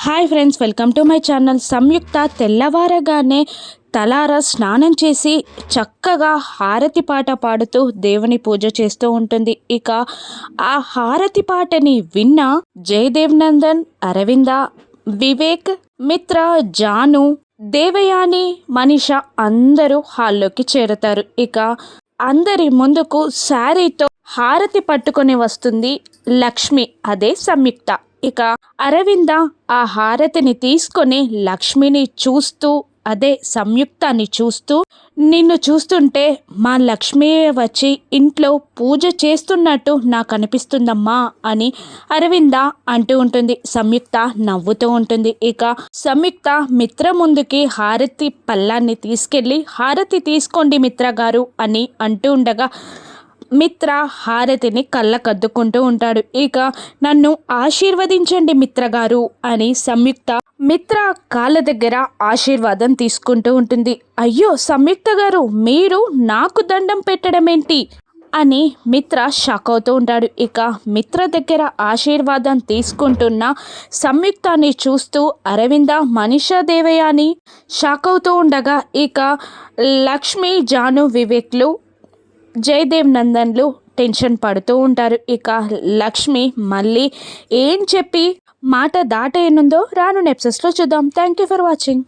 Hi friends, welcome to my channel. Samyuktha తెల్లవారగానే తలారా స్నానం చేసి చక్కగా హారతి పాట పాడుతూ దేవుని పూజ చేస్తూ ఉంటుంది. ఇక ఆ హారతి పాటని విన్న జయదేవ్ నందన్, అరవింద, వివేక్, మిత్ర, జాను, దేవయాని, మనీష అందరూ హాల్లోకి చేరుతారు. ఇక అందరి ముందుకు శారీతో హారతి పట్టుకొని వస్తుంది లక్ష్మి, అదే సంయుక్త. ఇక అరవింద ఆ హారతిని తీసుకొని లక్ష్మిని చూస్తూ, అదే సంయుక్తాన్ని చూస్తూ, నిన్ను చూస్తుంటే మా లక్ష్మి వచ్చి ఇంట్లో పూజ చేస్తున్నట్టు నాకు అనిపిస్తుందమ్మా అని అరవింద అంటూ ఉంటుంది. సంయుక్త నవ్వుతూ ఉంటుంది. ఇక సంయుక్త మిత్ర ముందుకి హారతి పళ్ళాన్ని తీసుకెళ్ళి హారతి తీసుకోండి మిత్ర గారు అని అంటూ ఉండగా మిత్ర హారతిని కళ్ళకద్దుకుంటూ ఉంటాడు. ఇక నన్ను ఆశీర్వదించండి మిత్రగారు అని సంయుక్త మిత్ర కాళ్ళ దగ్గర ఆశీర్వాదం తీసుకుంటూ ఉంటుంది. అయ్యో సంయుక్త గారు, మీరు నాకు దండం పెట్టడం ఏంటి అని మిత్ర షాక్ అవుతూ ఉంటాడు. ఇక మిత్ర దగ్గర ఆశీర్వాదం తీసుకుంటున్న సంయుక్తాన్ని చూస్తూ అరవింద, మనీషా, దేవయాని షాక్ అవుతూ ఉండగా ఇక లక్ష్మి, జాను, వివేక్లు, జయదేవ్ నందన్లు టెన్షన్ పడుతూ ఉంటారు. ఇక లక్ష్మి మళ్ళీ ఏం చెప్పి మాట దాటేయనుందో రాను ఎపిసోడ్స్లో చూద్దాం. Thank you for watching.